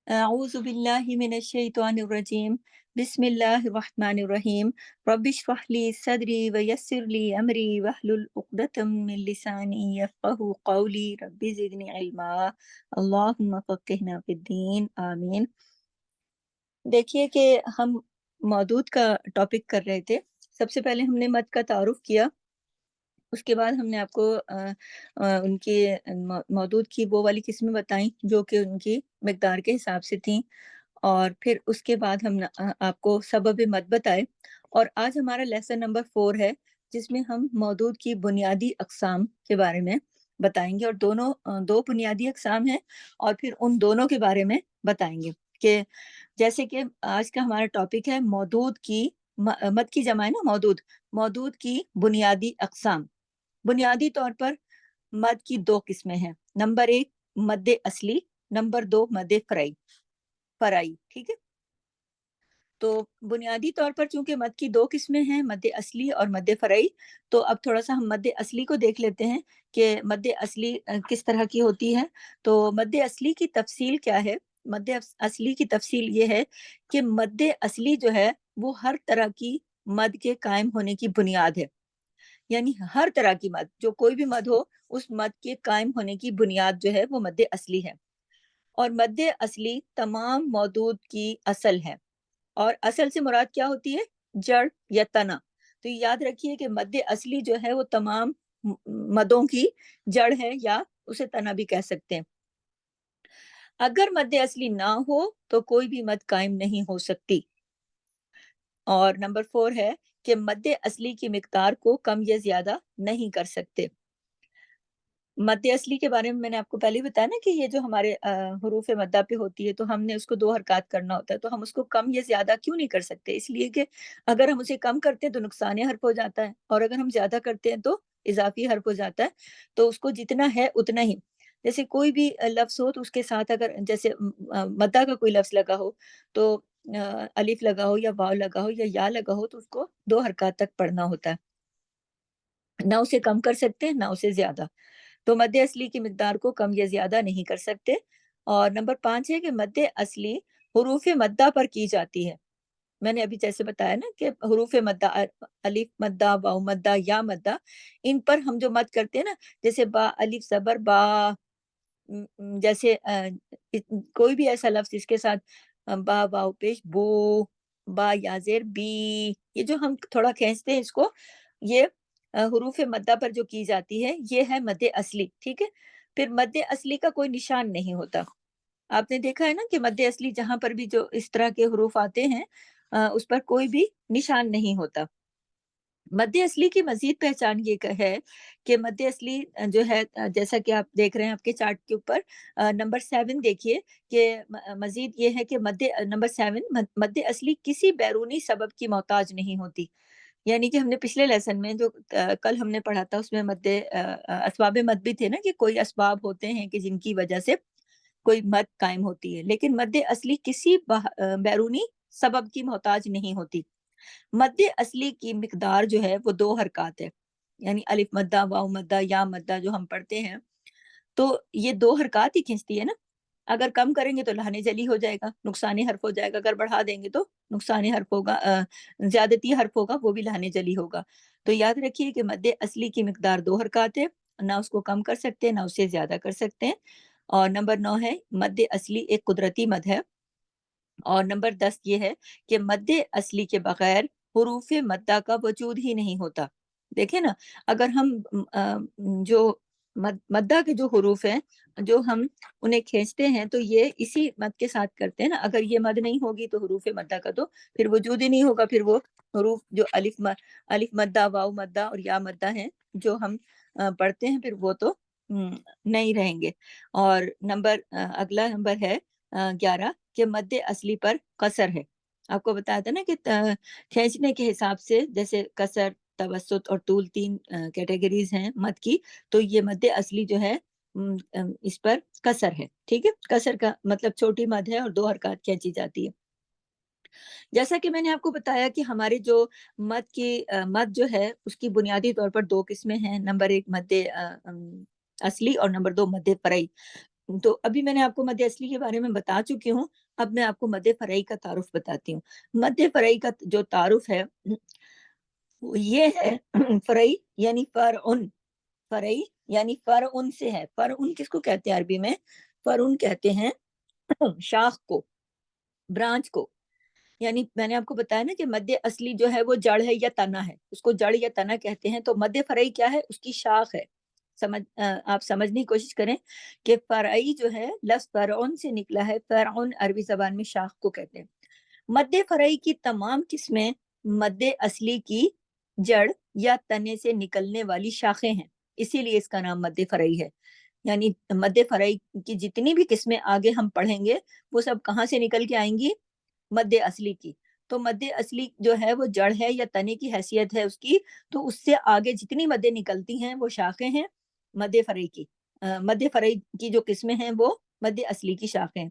أعوذ بالله من الشيطان الرجيم بسم الله الرحمن الرحيم رب اشرح لي صدري ويسر لي أمري واحلل عقدة من لساني يفقه قولي رب زدني علما اللهم فقهنا في الدين آمين। देखिए कि हम मौदूद का टॉपिक कर रहे थे। सबसे पहले हमने मद का तारुफ किया, उसके बाद हमने आपको उनके मौदूद की वो वाली किस्में बताई जो कि उनकी मिकदार के हिसाब से थी, और फिर उसके बाद हम आपको सबब मद बताए। और आज हमारा लेसन नंबर 4 है, जिसमें हम मौदूद की बुनियादी अक़साम के बारे में बताएंगे, और दो बुनियादी अक़साम हैं, और फिर उन दोनों के बारे में बताएंगे कि जैसे कि आज का हमारा टॉपिक है मौदूद की मद की जमा है ना, मौदूद की बुनियादी अक़साम। बुनियादी तौर पर मद की दो किस्में हैं। नंबर 1 मद असली, नंबर 2 मद फराई। ठीक है, तो बुनियादी तौर पर चूंकि मद की दो किस्में हैं, मद असली और मद फराई, तो अब थोड़ा सा हम मद असली को देख लेते हैं कि मद असली किस तरह की होती है। तो मद असली की तफसील क्या है? मद असली की तफसील ये है कि मद असली जो है वो हर तरह की मद के कायम होने की बुनियाद है। यानी हर तरह की मद, जो कोई भी मद हो, उस मद के कायम होने की बुनियाद जो है वो मद असली है। और मद असली तमाम मौदूद की असल है। और असल से मुराद क्या होती है? जड़ या तना। तो याद रखिए कि मद असली जो है वो तमाम मदों की जड़ है, या उसे तना भी कह सकते हैं। अगर मद असली ना हो तो कोई भी मद कायम नहीं हो सकती। और नंबर 4 है कि मद असली की मिकदार को कम या ज्यादा नहीं कर सकते। मद असली के बारे में मैंने आपको पहले ही बताया ना कि ये जो हमारे हुरूफ मद्दा पे होती है, तो हमने उसको 2 हरकत करना होता है, तो हम उसको कम या ज़्यादा क्यों नहीं कर सकते? इसलिए कि अगर हम उसे कम करते हैं तो नुकसान हर्फ हो जाता है, और अगर हम ज़्यादा करते हैं तो इज़ाफ़ी हर्फ हो जाता है। तो उसको जितना है उतना ही, जैसे कोई भी लफ्ज़ हो तो उसके साथ अगर जैसे मद्दा का कोई लफ्ज़ लगा हो, तो अलिफ लगा हो या वाव लगा हो या या लगा हो, तो उसको 2 हरकत तक पढ़ना होता है। ना उसे कम कर सकते हैं, ना उसे ज़्यादा। तो मद्द असली की मिकदार को कम या ज़्यादा नहीं कर सकते। और नंबर 5 है कि मद्द असली हुरूफ मद्दा पर की जाती है। मैंने अभी जैसे बताया ना कि हुरूफ मद्दा अलिफ मद्दा, वाव मद्दा, या मद्दा, इन पर हम जो मद करते हैं ना, जैसे बा अलिफ ज़बर बा, जैसे कोई भी ऐसा लफ्ज़ जिसके साथ बा वाव पेश बू, बा या ज़ेर बी, ये जो हम थोड़ा खींचते हैं इसको, ये हुरूफ मद्दा पर जो की जाती है, ये है मद्द असली। ठीक है, फिर मद्द असली का कोई निशान नहीं होता। आपने देखा है ना कि मद्द असली जहाँ पर भी जो इस तरह के हुरूफ आते हैं, उस पर कोई भी निशान नहीं होता। मद्द असली की मज़ीद पहचान ये है कि मद्द असली जो है, जैसा कि आप देख रहे हैं आपके चार्ट के ऊपर, नंबर 7 देखिए कि मज़ीद ये है कि नंबर 7 मद्द असली किसी बैरूनी सबब की मोहताज नहीं होती। यानी कि हमने पिछले लेसन में जो कल हमने पढ़ा था, उसमें असबाब मद भी थे ना, कि कोई असबाब होते हैं कि जिनकी वजह से कोई मद कायम होती है, लेकिन मद असली किसी बैरूनी सबब की मोहताज नहीं होती। मद असली की मिकदार जो है वो 2 हरकत है, यानी अलिफ मद्दा, वाव मद्दा, या मद्दा जो हम पढ़ते हैं, तो ये 2 हरकत ही खींचती है ना। अगर कम करेंगे तो लहाने जली हो जाएगा, नुकसानी हर्फ हो जाएगा, अगर बढ़ा देंगे तो नुकसानी हर्फ होगा, ज्यादती हर्फ होगा, वो भी लहाने जली होगा। तो याद रखिए कि मद असली की मिकदार 2 हरकत है, ना उसको कम कर सकते हैं, ना उससे ज्यादा कर सकते हैं। और नंबर 9 है मद असली एक कुदरती मद है। और नंबर 10 ये है कि मद असली के बगैर हुरूफ मद्दा का वजूद ही नहीं होता। देखिए ना, अगर हम जो मद्दा के जो हुरूफ हैं, जो हम उन्हें खींचते हैं, तो ये इसी मद के साथ करते हैं ना। अगर ये मद नहीं होगी तो हुरूफ मद्दा का तो फिर वजूद ही नहीं होगा, फिर वो हुरूफ जो अलिफ मद्दा, वाव मद्दा और या मद्दा हैं, जो हम पढ़ते हैं, फिर वो तो नहीं रहेंगे। और अगला नंबर है 11 के मद्द असली पर कसर है। आपको बताया था ना कि खींचने के हिसाब से जैसे कसर, तवस्सुत और तूल 3 कैटेगरीज़ हैं मद की, तो ये मद्द असली जो है इस पर कसर है। ठीक है? कसर का मतलब छोटी मद है और 2 हरकत खींची जाती है। जैसा कि मैंने आपको बताया कि हमारी जो मद जो है उसकी बुनियादी तौर पर 2 किस्में हैं। नंबर 1 असली और नंबर 2 मद फ़रई। تو ابھی میں نے آپ کو مد اصلی کے بارے میں بتا چکی ہوں، اب میں آپ کو مد فرعی کا تعارف بتاتی ہوں۔ مد فرعی کا جو تعارف ہے وہ یہ ہے فرعی یعنی فرعن، فرعی یعنی فرعن سے ہے۔ فرعن کس کو کہتے ہیں عربی میں؟ فرعن کہتے ہیں شاخ کو، برانچ کو۔ یعنی میں نے آپ کو بتایا نا کہ مد اصلی جو ہے وہ جڑ ہے یا تنا ہے، اس کو جڑ یا تنا کہتے ہیں۔ تو مد فرعی کیا ہے؟ اس کی شاخ ہے۔ آپ سمجھنے کی کوشش کریں کہ فرعی جو ہے لفظ فرعون سے نکلا ہے، فرعون عربی زبان میں شاخ کو کہتے ہیں۔ مد فرعی کی تمام قسمیں مد اصلی کی جڑ یا تنے سے نکلنے والی شاخیں ہیں، اسی لیے اس کا نام مد فرعی ہے۔ یعنی مد فرعی کی جتنی بھی قسمیں آگے ہم پڑھیں گے وہ سب کہاں سے نکل کے آئیں گی؟ مد اصلی کی۔ تو مد اصلی جو ہے وہ جڑ ہے یا تنے کی حیثیت ہے اس کی، تو اس سے آگے جتنی مدیں نکلتی ہیں وہ شاخیں ہیں مد فرعی کی۔ مد فرعی کی جو قسمیں ہیں وہ مد اصلی کی شاخیں۔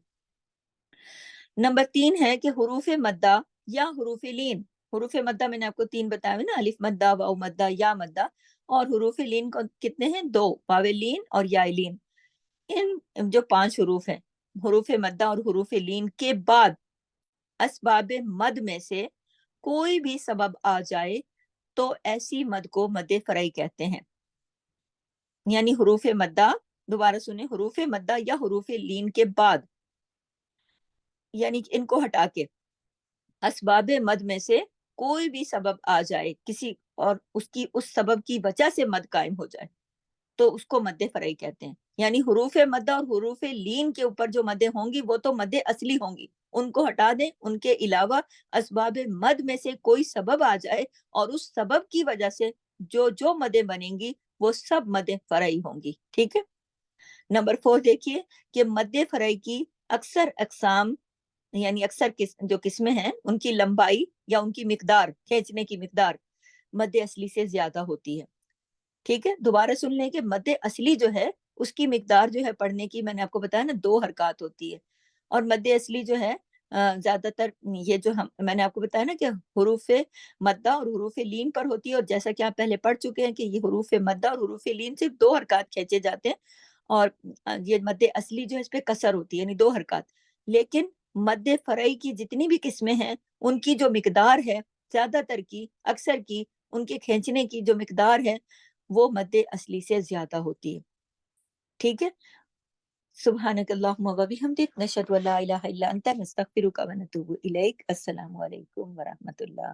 نمبر 3 ہے کہ حروف مدہ یا حروف لین۔ حروف مدہ میں نے آپ کو 3 بتایا نا، الف مدہ، واو مدہ، یا مدہ، اور حروف لین کتنے ہیں؟ 2، واو لین اور یا لین۔ ان جو 5 حروف ہیں حروف مدہ اور حروف لین کے بعد اسباب مد میں سے کوئی بھی سبب آ جائے تو ایسی مد کو مد فرعی کہتے ہیں۔ یعنی حروف مدہ، دوبارہ سنیں، حروف مدہ یا حروف لین کے بعد، یعنی ان کو ہٹا کے اسباب مد میں سے کوئی بھی سبب آ جائے کسی، اور اس سبب کی وجہ سے مد قائم ہو جائے تو اس کو مد فرعی کہتے ہیں۔ یعنی حروف مدہ اور حروف لین کے اوپر جو مدیں ہوں گی وہ تو مد اصلی ہوں گی، ان کو ہٹا دیں، ان کے علاوہ اسباب مد میں سے کوئی سبب آ جائے اور اس سبب کی وجہ سے جو مدیں بنیں گی وہ سب مد فرعی ہوں گی۔ ٹھیک ہے۔ نمبر 4 دیکھیے کہ مد فرعی کی اکثر اقسام، یعنی اکثر جو قسمیں ہیں ان کی لمبائی یا ان کی مقدار، کھینچنے کی مقدار مد اصلی سے زیادہ ہوتی ہے۔ ٹھیک ہے، دوبارہ سن لیں کہ مد اصلی جو ہے اس کی مقدار جو ہے پڑھنے کی، میں نے آپ کو بتایا نا 2 حرکات ہوتی ہے، اور مد اصلی جو ہے زیادہ تر یہ جو میں نے آپ کو بتایا نا کہ حروف مدہ اور حروف لین پر ہوتی ہے، اور جیسا کہ آپ پہلے پڑھ چکے ہیں کہ یہ حروف مدہ اور حروف لین صرف 2 حرکات کھینچے جاتے ہیں، اور یہ مد اصلی جو ہے اس پہ کسر ہوتی ہے، یعنی 2 حرکات۔ لیکن مد فرعی کی جتنی بھی قسمیں ہیں ان کی جو مقدار ہے، زیادہ تر کی، اکثر کی، ان کے کھینچنے کی جو مقدار ہے وہ مد اصلی سے زیادہ ہوتی ہے۔ ٹھیک ہے۔ سبحانک اللہم و بحمدک، نشہد ان لا الہ الا انت، نستغفرک و نتوب الیک۔ السلام علیکم ورحمۃ اللہ۔